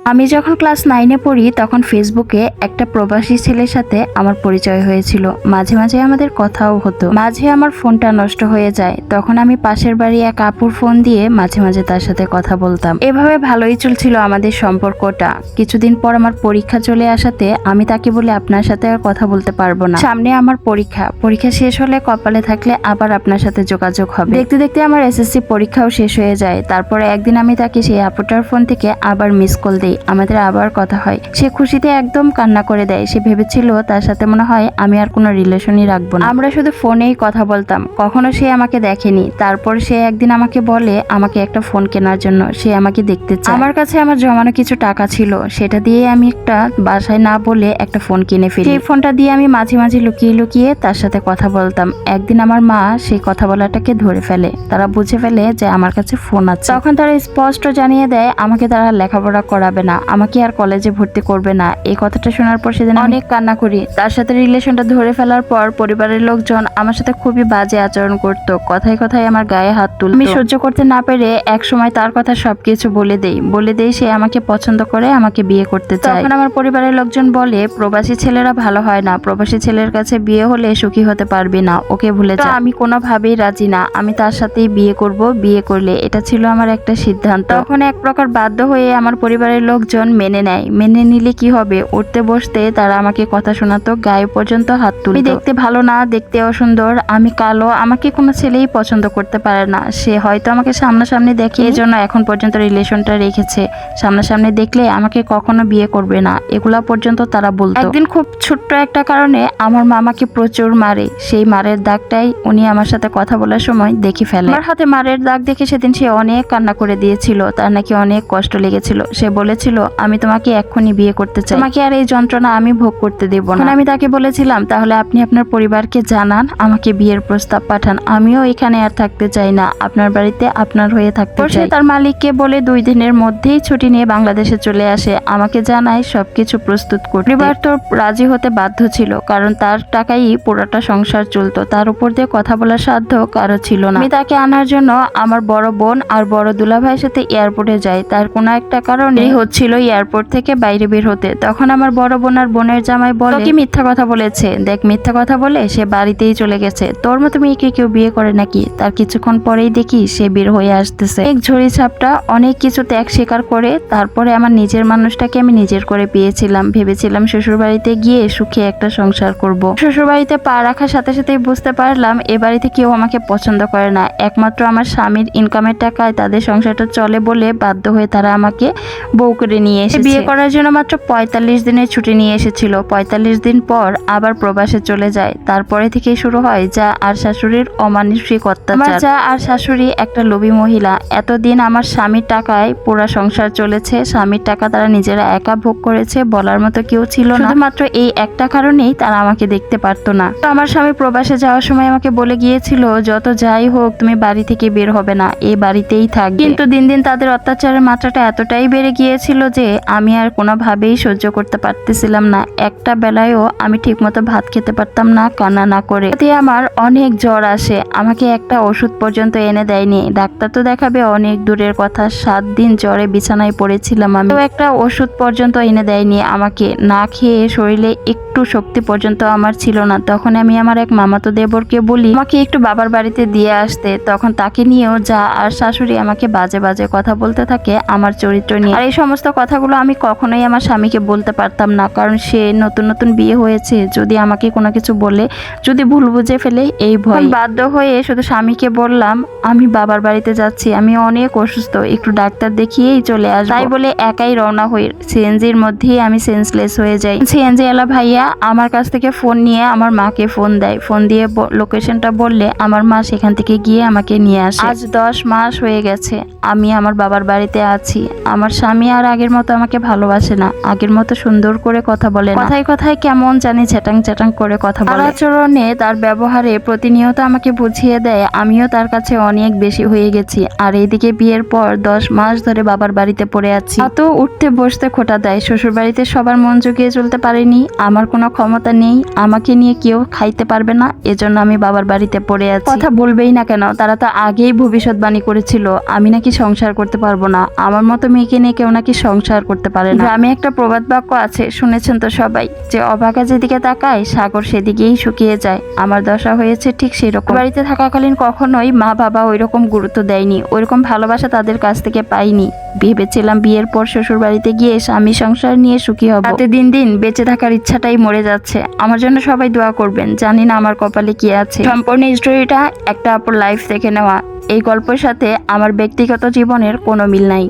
আমি যখন ক্লাস 9-এ পড়ি তখন ফেসবুকে একটা প্রবাসী ছেলের সাথে আমার পরিচয় হয়েছিল। মাঝে মাঝে আমাদের কথাও হতো। মাঝে আমার ফোনটা নষ্ট হয়ে যায়, তখন আমি পাশের বাড়ি এক আপুর ফোন দিয়ে মাঝে মাঝে তার সাথে কথা বলতাম। এভাবে ভালোই চলছিল আমাদের সম্পর্কটা। কিছুদিন পর আমার পরীক্ষা চলে আসাতে আমি তাকে বলি, আপনার সাথে আর কথা বলতে পারবো না, সামনে আমার পরীক্ষা শেষ হলে কপালে থাকলে আবার আপনার সাথে যোগাযোগ হবে। দেখতে দেখতে আমার এসএসসি পরীক্ষাও শেষ হয়ে যায়। তারপরে একদিন আমি তাকে সেই আপুটার ফোন থেকে আবার মিস কল দিই, আমাদের আবার কথা হয়। সে খুশিতে একদম কান্না করে দেয়। সে ভেবেছিল তার সাথে মনে হয় আমি আর কোনো রিলেশনই রাখবো না, আমরা শুধু ফোনেই কথা বলতাম। কখনো সে আমাকে দেখেনি। তারপর সে একদিন আমাকে বলে আমাকে একটা ফোন কেনার জন্য, সে আমাকে দেখতে চায়। আমার কাছে আমার জমানো কিছু টাকা ছিল, সেটা দিয়ে আমি একটা বাসায় না বলে একটা ফোন কিনে ফেলি। সেই ফোনটা দিয়ে আমি মাঝে মাঝে লুকিয়ে লুকিয়ে তার সাথে কথা বলতাম। একদিন আমার মা সেই কথা বলাটাকে ধরে ফেলে, তারা বুঝে ফেলে যে আমার কাছে ফোন আছে। তখন তারা স্পষ্ট জানিয়ে দেয় আমাকে তারা লেখাপড়া করাবে না, আমাকে আর কলেজে ভর্তি করবে না। এই কথাটা শোনার পর সেদিন অনেক কান্না করি। তার সাথে রিলেশনটা ধরে ফেলার পর পরিবারের লোকজন আমার সাথে খুবই বাজে আচরণ করত, কথায় কথায় আমার গায়ে হাত তুলতো। আমি সহ্য করতে না পেরে এক সময় তার কথা সবকিছু বলে দেই সে আমাকে পছন্দ করে, আমাকে বিয়ে করতে চায়। তখন আমার পরিবারের লোকজন বলে প্রবাসী ছেলেরা ভালো হয় না, প্রবাসী ছেলের কাছে বিয়ে হলে সুখী হতে পারবি না, ওকে ভুলে যা। আমি কোনোভাবেই রাজি না, আমি তার সাথেই বিয়ে করব। বিয়ে করলে এটা ছিল আমার একটা সিদ্ধান্ত। তখন এক প্রকার বাধ্য হয়ে আমার পরিবারের লোকজন মেনে নেয়। মেনে নিলে কি হবে, উঠতে বসতে তারা আমাকে কথা শোনাতো, গায়ে পর্যন্ত হাত তুলতো। আমি দেখতে ভালো না, দেখতে অসুন্দর, আমি কালো, আমাকে কোনো ছেলেই পছন্দ করতে পারে না। সে হয়তো আমাকে সামনাসামনি দেখে, এজন্য এখন পর্যন্ত রিলেশনটা রেখেছে। সামনাসামনি দেখলে আমাকে কখনো বিয়ে করবে না, এগুলা পর্যন্ত তারা বলতো। একদিন খুব ছোট্ট একটা কারণে আমার মামাকে প্রচুর মারে। সেই মারের দাগটাই উনি আমার সাথে কথা বলার সময় দেখে ফেলে। আমার হাতে মারের দাগ দেখে সেদিন সে অনেক কান্না করে দিয়েছিল, তার নাকি অনেক কষ্ট লেগেছিল। সে বলেছিল আমি তোমাকে এক্ষুনি বিয়ে করতে চাই, তোমাকে আর এই যন্ত্রণা আমি ভোগ করতে দেব না। আমি তাকে বলেছিলাম তাহলে আপনি আপনার পরিবারকে জানান, আমাকে বিয়ের প্রস্তাব পাঠান, আমিও এখানে আর থাকতে চাই না, আপনার বাড়িতে আপনার হয়ে থাকতে চাই। তার মালিককে বলে 2 দিনের মধ্যেই ছুটি নিয়ে বাংলাদেশে চলে আসে। আমাকে জানায় সবকিছু প্রস্তুত করতে। পরিবার তো রাজি হতে বাধ্য ছিল, কারণ তার টাকাই পুরোটা সংসার চলতো, তার উপর দিয়ে কথা বলার সাধ্য কারো ছিল না। আমি তাকে আনার জন্য আমার বড় বোন আর বড় দুলাভাইয়ের সাথে এয়ারপোর্টে যাই। তার কোনো একটা কারণে হচ্ছিল এয়ারপোর্ট থেকে বাইরে বের হতে। তখন আমার বড় বোন আর বোনের জামাই বলে কি মিথ্যা কথা বলেছে, দেখ মিথ্যা কথা বলে সে বাড়িতেই চলে গেছে, তোর মতো মেয়েকে কেউ বিয়ে করে নাকি। তার কিছুক্ষণ পরেই দেখি সে বের হয়ে আসতেছে। এক ঝড়ি ছাপটা অনেক কিছু ত্যাগ স্বীকার করে তারপরে আমার নিজের মানুষটাকে আমি নিজের করে পেয়েছিলাম। ভেবেছিলাম শ্বশুর বাড়িতে গিয়ে সুখে একটা সংসার করব। শ্বশুর বাড়িতে পা রাখার সাথে সাথেই বুঝতে পারলাম এ বাড়িতে কেউ আমাকে পছন্দ করে না। একমাত্র আমার স্বামীর ইনকামের টাকায় তাদের সংসারটা চলে বলে বাধ্য হয়ে তারা আমাকে বউ করে নিয়ে এসেছে। বিয়ে করার জন্য মাত্র 45 দিনের ছুটি নিয়ে এসেছিল। 45 দিন পর আবার প্রবাসে চলে যায়। তারপরে থেকে শুরু হয় যা আর শাশুড়ির অমানসিক অত্যাচার। আমার যা আর শাশুড়ি একটা লোভী মহিলা। এতদিন আমার স্বামীর টাকায় পুরো সংসার চলেছে, স্বামীর টাকা তারা নিজেরা একা ভোগ করেছে, বলার মতো কেউ ছিল না। শুধুমাত্র এই একটা কারণেই তারা আমাকে দেখতে পারতো না। তো আমার স্বামী প্রবাসে যাওয়ার সময় আমাকে বলে গিয়েছিল যত যাই হোক তুমি বাড়ি থেকে বের হবে না, এই বাড়িতেই থাকবে। কিন্তু দিন দিন তাদের অত্যাচারের মাত্রাটা এতটাই বেড়ে গিয়েছিল যে আমি আর কোনোভাবেই সহ্য করতে পারতেছিলাম না। একটা বেলায়ও আমি ঠিকমতো ভাত খেতে পারতাম না কান্না না করে। এতে আমার অনেক জ্বর আসে, আমাকে একটা ওষুধ পর্যন্ত এনে দেয়নি। ডাক্তার তো দেখাবে অনেক দূরের কথা, 7 দিন জ্বরে বিছানায় পড়েছিলাম আমি। তো একটা ওষুধ পর্যন্ত এনে দেয়নি আমাকে। না খেয়ে শরীরে একটু শক্তি পর্যন্ত আমার ছিল না। তখন আমি আমার এক মামাতো দেবরকে বলি আমাকে একটু বাবার বাড়িতে দিয়ে আসতে। তখন তাকে নিয়েও যা আর শাশুড়ি আমাকে বাজে বাজে কথা বলতে থাকে আমার চরিত্র নিয়ে। আর এই সমস্ত কথাগুলো আমি কখনোই আমার স্বামীকে বলতে পারতাম না, কারণ সে নতুন নতুন বিয়ে হয়েছে, যদি আমাকে কোনো কিছু বলে, যদি ভুল বুঝে ফেলে এই ভয়। বাধ্য হয়ে শুধু স্বামীকে বললাম আমি বাবার বাড়িতে যাচ্ছি, আমি অনেক অসুস্থ, একটু ডাক্তার দেখিয়েই চলে আসবো। তাই বলে একাই রওনা হই। সিএনজির মধ্যেই আমি সেন্সলেস হয়ে যাই। সিএনজি এলা ভাইয়া আমার কাছ থেকে ফোন নিয়ে আমার মাকে ফোন দেয়। ফোন দিয়ে লোকেশনটা বললে আমার মা সেখান থেকে গিয়ে আমাকে নিয়ে আসে। আজ 10 মাস হয়ে গেছে আমি আমার বাবার বাড়িতে আছি। আমার স্বামী আর আগের মতো আমাকে ভালোবাসে না, আগের মতো সুন্দর করে কথা বলে না, কথায় কথায় কেমন জানি চ্যাটাং চ্যাটাং করে কথা বলে। আচরণে তার ব্যবহারে প্রতিনিয়ত আমাকে বুঝিয়ে দেয় আমিও তার কাছে অনেক বেশি হয়ে গেছি। আর এইদিকে বিয়ের পর 10 মাস ধরে বাবার বাড়িতে পড়ে আছি। তো উঠতে বসতে খোটা দেয়। শ্বশুর বাড়িতে সবার মন জুগিয়ে চলতে পারিনি, আমার কোনো ক্ষমতা নেই, আমাকে নিয়ে কেউ খাইতে পারবে না, এজন্য আমি বাবার বাড়িতে পড়ে আছি। কথা বলবেই না কেন, তারা তো আগেই ভবিষ্যৎবাণী করেছিল আমি নাকি সংসার করতে পারবো না, আমার মতো মেয়েকে নিয়ে কেউ নাকি নাকি সংসার করতে পারে না। গ্রামে একটা প্রবাদ বাক্য আছে, শুনেছেন তো সবাই, যে অভাগা যেদিকে তাকায় সাগর সেদিকেই শুকিয়ে যায়। আমার দশা হয়েছে ঠিক সেরকম। বাড়িতে থাকাকালীন কখনোই মা বাবা ওইরকম গুরুত্ব দেয়নি, ওইরকম ভালোবাসা তাদের কাছ থেকে পাইনি। ভেবেছিলাম বিয়ের পর শ্বশুর বাড়িতে গিয়ে স্বামী সংসার নিয়ে সুখী হব, তাতে দিন দিন বেঁচে থাকার ইচ্ছাটাই মরে যাচ্ছে। আমার জন্য সবাই দোয়া করবেন, জানি না আমার কপালে কি আছে। সম্পূর্ণ স্টোরিটা একটা আপুর লাইফ থেকে নেওয়া। এই গল্পের সাথে আমার ব্যক্তিগত জীবনের কোনো মিল নাই।